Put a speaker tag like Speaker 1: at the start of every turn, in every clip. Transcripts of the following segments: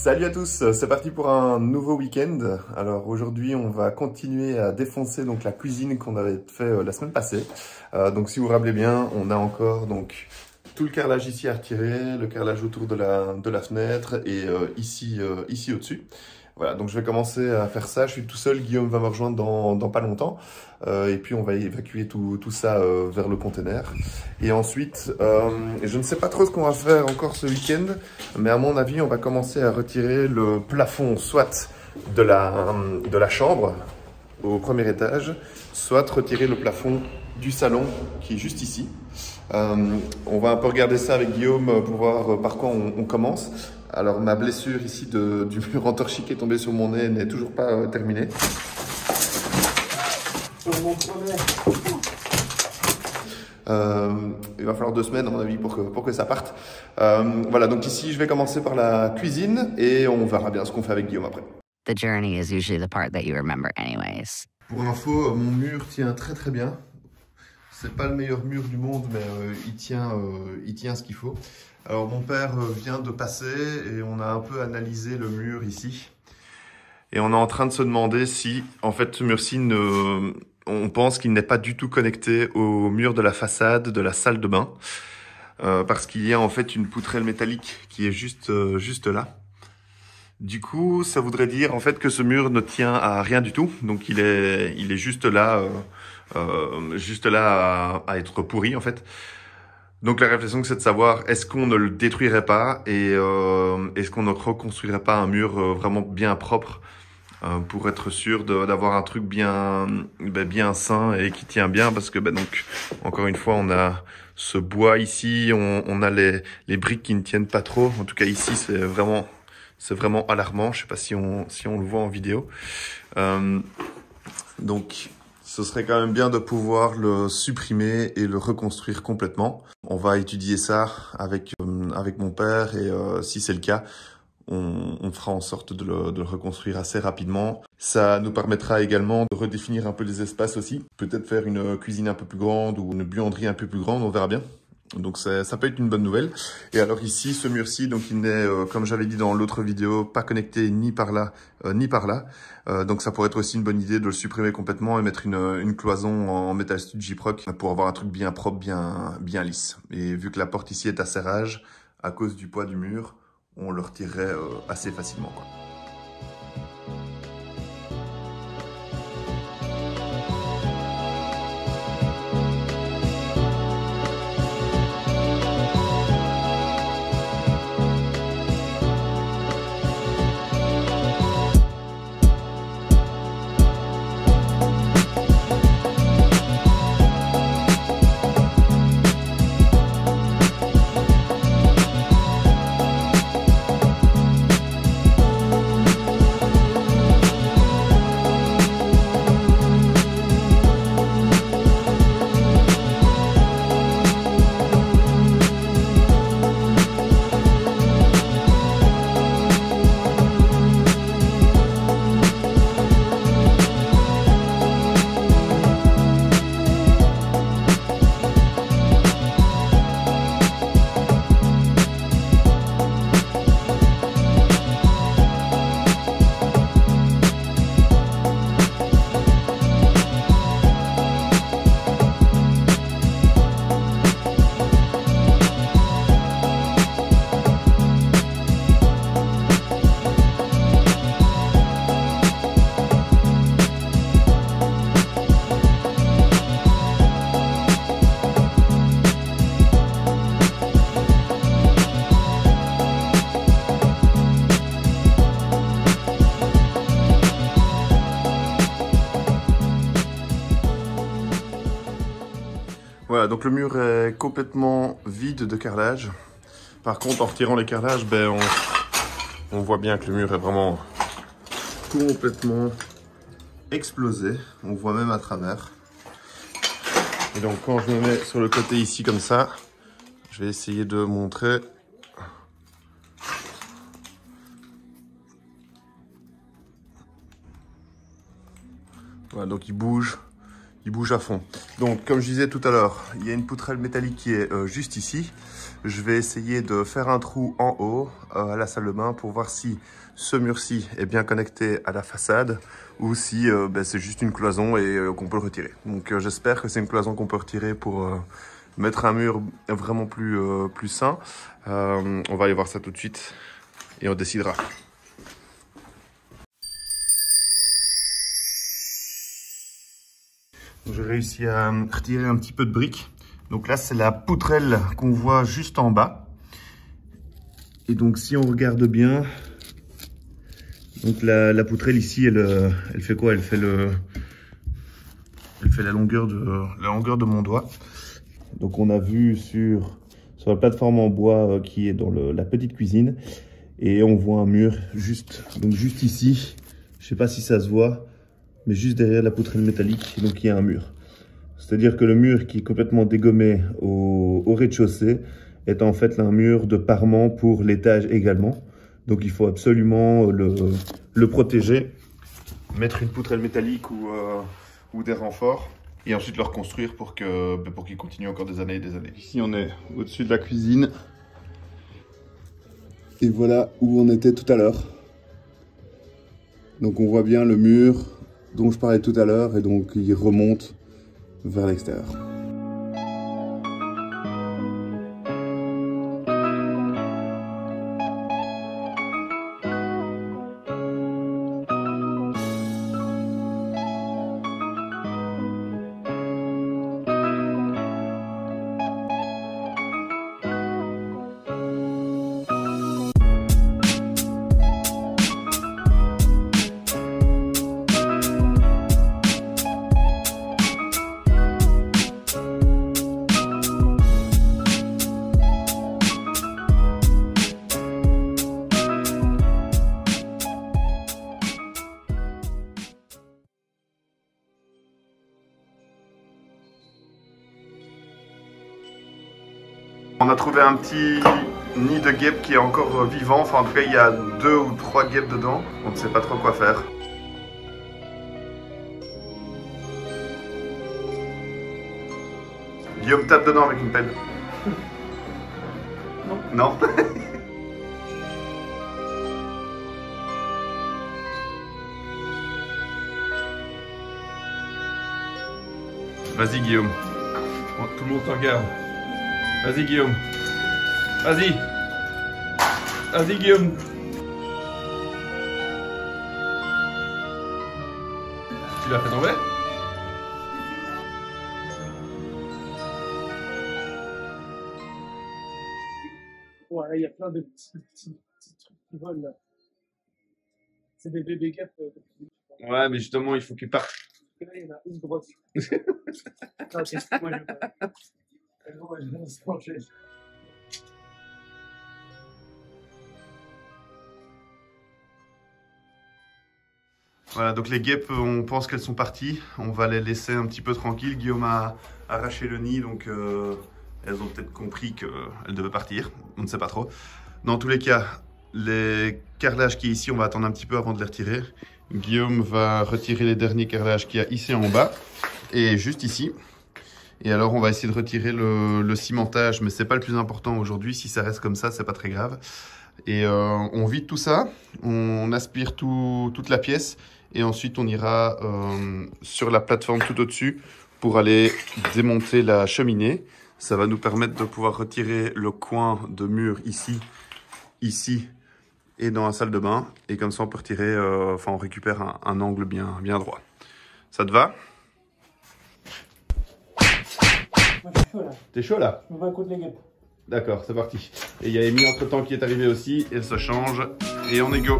Speaker 1: Salut à tous, c'est parti pour un nouveau week-end. Alors aujourd'hui on va continuer à défoncer donc la cuisine qu'on avait fait la semaine passée. Donc si vous vous rappelez bien, on a encore donc tout le carrelage ici à retirer, le carrelage autour de la fenêtre et ici au-dessus. Voilà, donc je vais commencer à faire ça. Je suis tout seul, Guillaume va me rejoindre dans pas longtemps. Et puis on va évacuer tout ça vers le conteneur. Et ensuite, je ne sais pas trop ce qu'on va faire encore ce week-end, mais à mon avis, on va commencer à retirer le plafond, soit de la chambre au premier étage, soit retirer le plafond du salon qui est juste ici. On va un peu regarder ça avec Guillaume pour voir par quoi on commence. Alors ma blessure ici du mur en torchis qui est tombé sur mon nez n'est toujours pas terminée. Il va falloir 2 semaines à mon avis pour que ça parte. Voilà, donc ici je vais commencer par la cuisine et on verra bien ce qu'on fait avec Guillaume après.
Speaker 2: The journey is usually the part that you remember anyways.
Speaker 1: Pour info, mon mur tient très bien. C'est pas le meilleur mur du monde, mais il tient ce qu'il faut. Alors mon père vient de passer et on a un peu analysé le mur ici. Et on est en train de se demander si, en fait, ce mur-ci, on pense qu'il n'est pas du tout connecté au mur de la façade de la salle de bain. Parce qu'il y a en fait une poutrelle métallique qui est juste là. Du coup, ça voudrait dire en fait que ce mur ne tient à rien du tout. Donc il est juste là à être pourri en fait. Donc la réflexion c'est de savoir est-ce qu'on ne le détruirait pas et est-ce qu'on ne reconstruirait pas un mur vraiment bien propre pour être sûr d'avoir un truc bien sain et qui tient bien, parce que donc encore une fois on a ce bois ici, on a les briques qui ne tiennent pas trop. En tout cas ici c'est vraiment alarmant. Je sais pas si on le voit en vidéo. Donc ce serait quand même bien de pouvoir le supprimer et le reconstruire complètement. On va étudier ça avec mon père et si c'est le cas, on fera en sorte de le reconstruire assez rapidement. Ça nous permettra également de redéfinir un peu les espaces aussi. Peut-être faire une cuisine un peu plus grande ou une buanderie un peu plus grande, on verra bien. Donc ça peut être une bonne nouvelle. Et alors ici, ce mur-ci, donc il n'est, comme j'avais dit dans l'autre vidéo, pas connecté ni par là, ni par là. Donc ça pourrait être aussi une bonne idée de le supprimer complètement et mettre une cloison en métal stud Gyproc pour avoir un truc bien propre, bien lisse. Et vu que la porte ici est à serrage, à cause du poids du mur, on le retirerait assez facilement, quoi. Voilà, donc le mur est complètement vide de carrelage. Par contre, en retirant les carrelages, on voit bien que le mur est vraiment complètement explosé. On voit même à travers. Et donc quand je me mets sur le côté ici comme ça, je vais essayer de montrer. Voilà, donc il bouge il bouge à fond. Donc, comme je disais tout à l'heure, il y a une poutrelle métallique qui est juste ici. Je vais essayer de faire un trou en haut à la salle de bain pour voir si ce mur-ci est bien connecté à la façade ou si c'est juste une cloison et qu'on peut le retirer. Donc, j'espère que c'est une cloison qu'on peut retirer pour mettre un mur vraiment plus sain. On va aller voir ça tout de suite et on décidera. J'ai réussi à retirer un petit peu de briques. Donc là, c'est la poutrelle qu'on voit juste en bas. Et donc, si on regarde bien, donc la poutrelle ici, elle fait quoi? Elle fait la longueur de mon doigt. Donc, on a vu sur la plateforme en bois qui est dans la petite cuisine. Et on voit un mur juste ici. Je sais pas si ça se voit, mais juste derrière la poutrelle métallique, donc il y a un mur. C'est-à-dire que le mur qui est complètement dégommé au rez-de-chaussée est en fait un mur de parement pour l'étage également. Donc il faut absolument le protéger, mettre une poutrelle métallique ou des renforts et ensuite le reconstruire pour qu'il continue encore des années et des années. Ici on est au-dessus de la cuisine et voilà où on était tout à l'heure. Donc on voit bien le mur dont je parlais tout à l'heure et donc il remonte vers l'extérieur. On a trouvé un petit nid de guêpes qui est encore vivant. Enfin, en tout cas, il y a 2 ou 3 guêpes dedans. On ne sait pas trop quoi faire. Guillaume tape dedans avec une pelle. Non. Non. Vas-y, Guillaume. Bon, tout le monde te regarde. Vas-y, Guillaume. Vas-y. Vas-y, Guillaume. Tu l'as fait tomber?
Speaker 3: Ouais, il y a plein de petits trucs qui volent là. C'est des bébés guêpes.
Speaker 1: Ouais, mais justement, il faut qu'ils partent.
Speaker 3: Là, il y en a une grosse. Non, moi, je vais pas. Moi, je vais se manger.
Speaker 1: Voilà, donc les guêpes, on pense qu'elles sont parties. On va les laisser un petit peu tranquilles. Guillaume a arraché le nid, donc elles ont peut-être compris qu'elles devaient partir. On ne sait pas trop. Dans tous les cas, les carrelages qui est ici, on va attendre un petit peu avant de les retirer. Guillaume va retirer les derniers carrelages qu'il y a ici en bas et juste ici. Et alors, on va essayer de retirer le cimentage, mais c'est pas le plus important aujourd'hui. Si ça reste comme ça, c'est pas très grave. Et on vide tout ça, on aspire toute la pièce et ensuite on ira sur la plateforme tout au-dessus pour aller démonter la cheminée. Ça va nous permettre de pouvoir retirer le coin de mur ici et dans la salle de bain. Et comme ça, on peut retirer, on récupère un angle bien droit. Ça te va?
Speaker 3: Moi, je suis chaud là.
Speaker 1: T'es chaud là?
Speaker 3: On va contre les guêpes.
Speaker 1: D'accord, c'est parti. Et il y a Amy entre temps qui est arrivée aussi. Elle se change et on est go.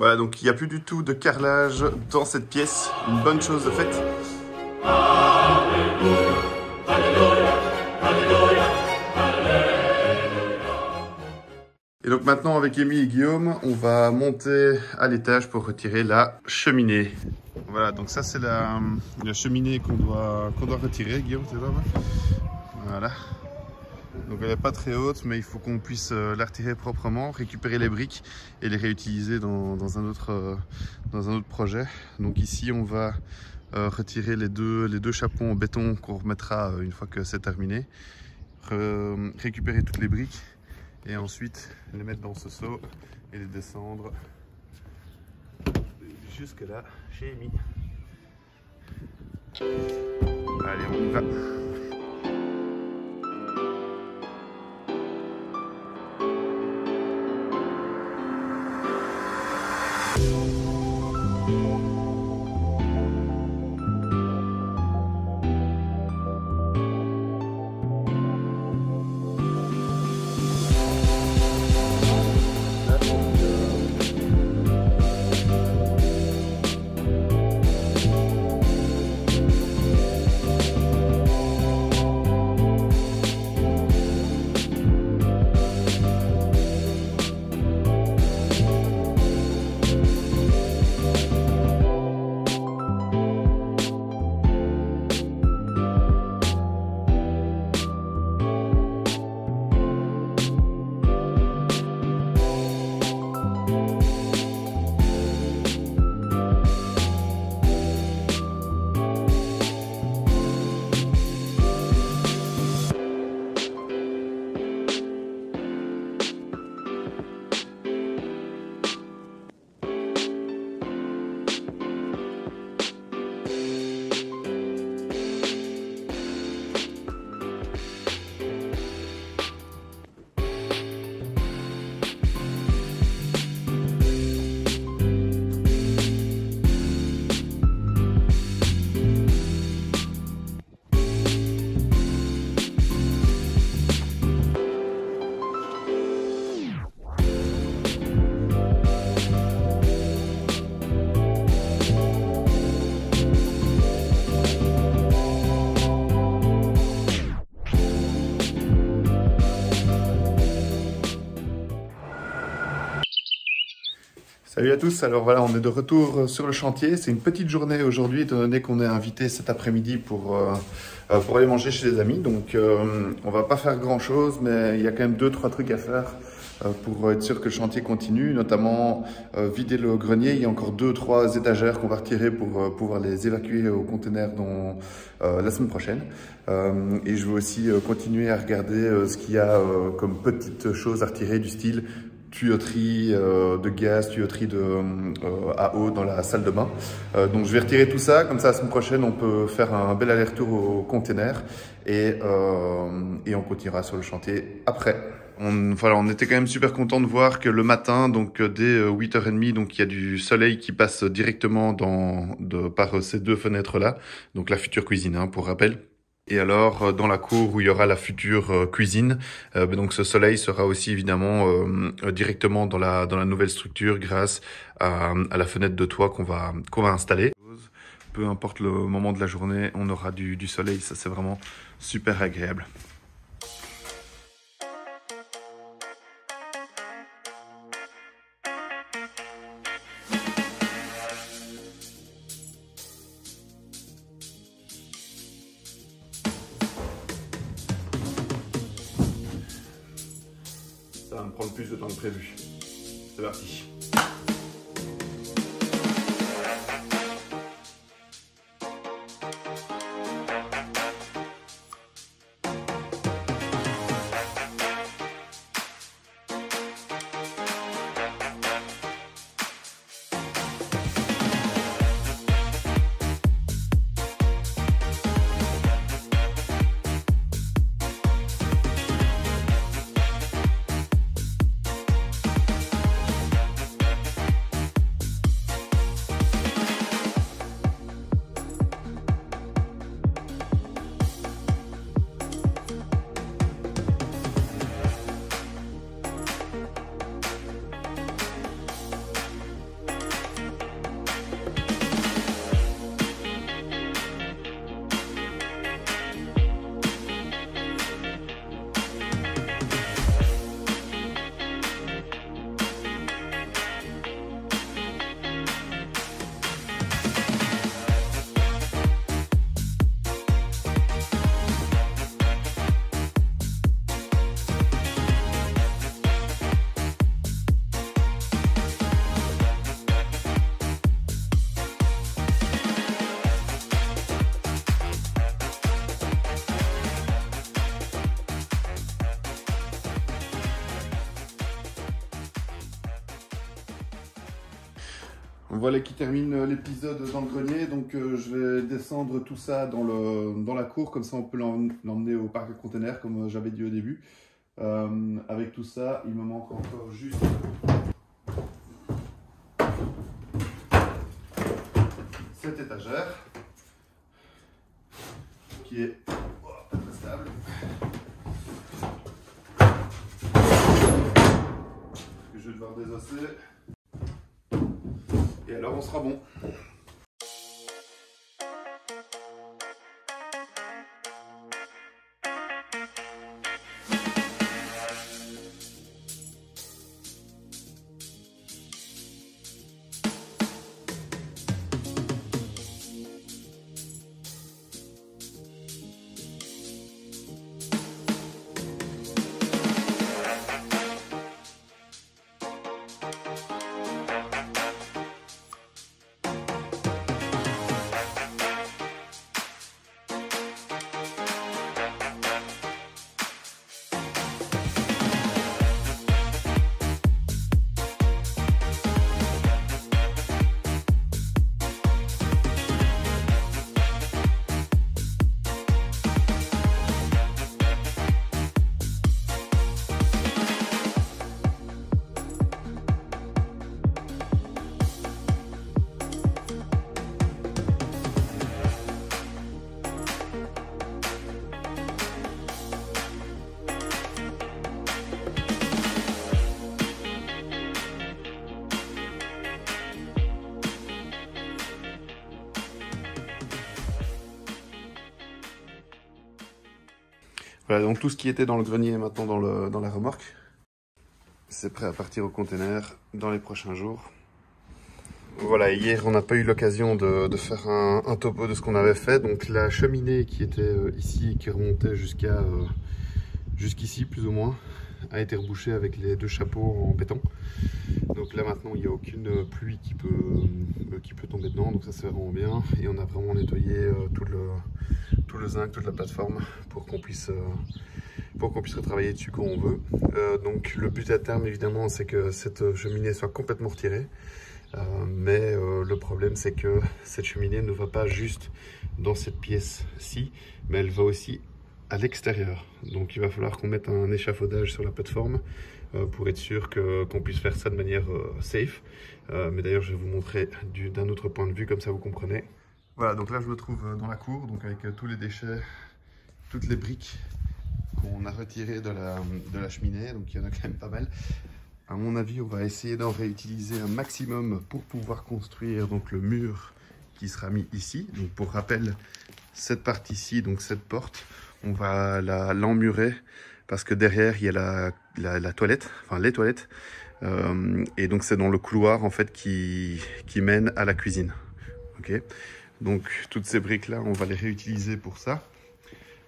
Speaker 1: Voilà, donc il n'y a plus du tout de carrelage dans cette pièce. Une bonne chose de faite. Et donc maintenant avec Amy et Guillaume, on va monter à l'étage pour retirer la cheminée. Voilà, donc ça c'est la cheminée qu'on doit retirer, Guillaume, c'est ça, ouais. Voilà. Donc elle n'est pas très haute, mais il faut qu'on puisse la retirer proprement, récupérer les briques et les réutiliser dans un autre projet. Donc ici on va retirer les deux chapons en béton qu'on remettra une fois que c'est terminé, récupérer toutes les briques et ensuite les mettre dans ce seau et les descendre jusque là chez Amy. Allez, on y va. Salut à tous, alors voilà, on est de retour sur le chantier. C'est une petite journée aujourd'hui, étant donné qu'on est invité cet après-midi pour aller manger chez des amis. Donc on va pas faire grand chose, mais il y a quand même 2-3 trucs à faire pour être sûr que le chantier continue, notamment vider le grenier. Il y a encore 2-3 étagères qu'on va retirer pour pouvoir les évacuer au conteneur la semaine prochaine. Et je vais aussi continuer à regarder ce qu'il y a comme petites choses à retirer, du style tuyauterie de gaz, tuyauterie à eau dans la salle de bain. Donc je vais retirer tout ça, comme ça la semaine prochaine on peut faire un bel aller-retour au container et on continuera sur le chantier après. On était quand même super content de voir que le matin, donc dès 8h30, donc il y a du soleil qui passe directement par ces deux fenêtres-là, donc la future cuisine, hein, pour rappel. Et alors, dans la cour où il y aura la future cuisine, donc ce soleil sera aussi évidemment directement dans la nouvelle structure grâce à la fenêtre de toit qu'on va installer. Peu importe le moment de la journée, on aura du soleil, ça c'est vraiment super agréable. Ça va me prendre plus de temps que prévu. C'est parti. Voilà qui termine l'épisode dans le grenier. Donc je vais descendre tout ça dans la cour, comme ça on peut l'emmener au parc à containers, comme j'avais dit au début. Avec tout ça, il me manque encore juste cette étagère qui est très stable. Que je vais devoir désosser. Et alors on sera bon. Voilà, donc tout ce qui était dans le grenier est maintenant dans la remorque. C'est prêt à partir au container dans les prochains jours. Voilà, hier on n'a pas eu l'occasion de faire un topo de ce qu'on avait fait. Donc la cheminée qui était ici et qui remontait jusqu'ici plus ou moins a été rebouchée avec les 2 chapeaux en béton. Donc là maintenant il n'y a aucune pluie qui peut tomber dedans, donc ça c'est vraiment bien. Et on a vraiment nettoyé tout le zinc, toute la plateforme pour qu'on puisse retravailler dessus quand on veut. Donc le but à terme évidemment c'est que cette cheminée soit complètement retirée. Mais le problème c'est que cette cheminée ne va pas juste dans cette pièce-ci, mais elle va aussi à l'extérieur. Donc il va falloir qu'on mette un échafaudage sur la plateforme pour être sûr qu'on puisse faire ça de manière safe. Mais d'ailleurs je vais vous montrer d'un autre point de vue, comme ça vous comprenez. Voilà, donc là je me trouve dans la cour, donc avec tous les déchets, toutes les briques qu'on a retirées de la cheminée, donc il y en a quand même pas mal. À mon avis, on va essayer d'en réutiliser un maximum pour pouvoir construire donc le mur qui sera mis ici. Donc pour rappel, cette partie-ci, donc cette porte, on va l'emmurer parce que derrière il y a la toilette, enfin les toilettes, et donc c'est dans le couloir en fait qui mène à la cuisine. Ok, donc toutes ces briques là, on va les réutiliser pour ça.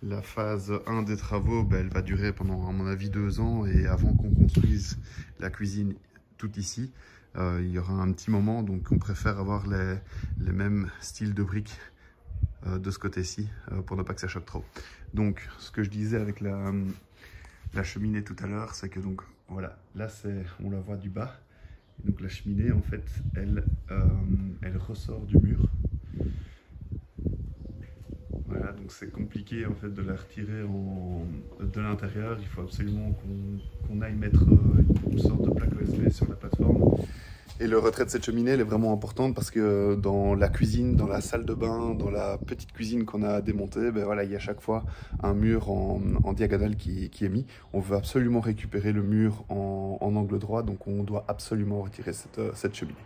Speaker 1: La phase 1 des travaux, elle va durer pendant, à mon avis, 2 ans. Et avant qu'on construise la cuisine tout ici, il y aura un petit moment. Donc, on préfère avoir les mêmes styles de briques de ce côté-ci pour ne pas que ça choque trop. Donc, ce que je disais avec la cheminée tout à l'heure, c'est que donc, voilà, là, on la voit du bas. Et donc, la cheminée, en fait, elle ressort du mur. Voilà, donc c'est compliqué en fait de la retirer de l'intérieur. Il faut absolument qu'on aille mettre une sorte de plaque USB sur la plateforme. Et le retrait de cette cheminée, elle est vraiment importante parce que dans la cuisine, dans la salle de bain, dans la petite cuisine qu'on a démontée, voilà, il y a chaque fois un mur en diagonale qui est mis. On veut absolument récupérer le mur en angle droit, donc on doit absolument retirer cette cheminée.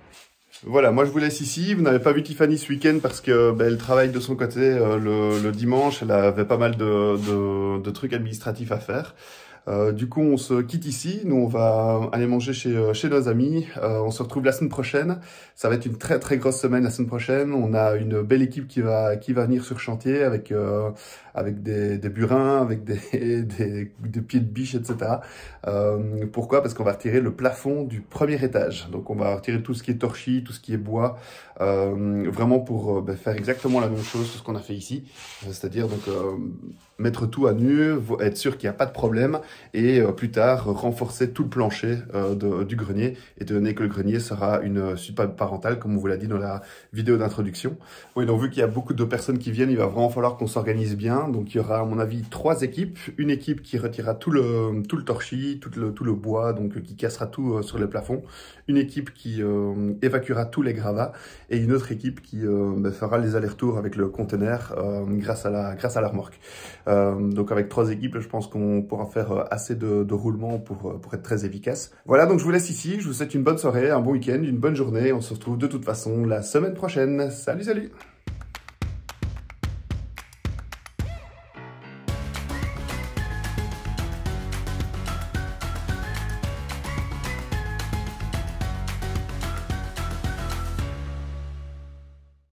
Speaker 1: Voilà, moi je vous laisse ici. Vous n'avez pas vu Tiffany ce week-end parce que elle travaille de son côté le dimanche. Elle avait pas mal de trucs administratifs à faire. Du coup, on se quitte ici. Nous, on va aller manger chez nos amis. On se retrouve la semaine prochaine. Ça va être une très très grosse semaine la semaine prochaine. On a une belle équipe qui va venir sur chantier avec des burins, avec des pieds de biche, etc. Pourquoi? Parce qu'on va retirer le plafond du premier étage. Donc, on va retirer tout ce qui est torchis, tout ce qui est bois, vraiment pour faire exactement la même chose que ce qu'on a fait ici. C'est-à-dire donc mettre tout à nu, être sûr qu'il n'y a pas de problème. et plus tard renforcer tout le plancher du grenier, étant donné que le grenier sera une super parentale, comme on vous l'a dit dans la vidéo d'introduction. Oui, donc vu qu'il y a beaucoup de personnes qui viennent, il va vraiment falloir qu'on s'organise bien. Donc il y aura à mon avis 3 équipes. Une équipe qui retirera tout le torchis, tout le bois, donc qui cassera tout sur les plafonds. Une équipe qui évacuera tous les gravats et une autre équipe qui fera les allers-retours avec le conteneur grâce à la remorque. Donc avec 3 équipes, je pense qu'on pourra faire assez de roulement pour être très efficace. Voilà, donc je vous laisse ici. Je vous souhaite une bonne soirée, un bon week-end, une bonne journée. On se retrouve de toute façon la semaine prochaine. Salut, salut!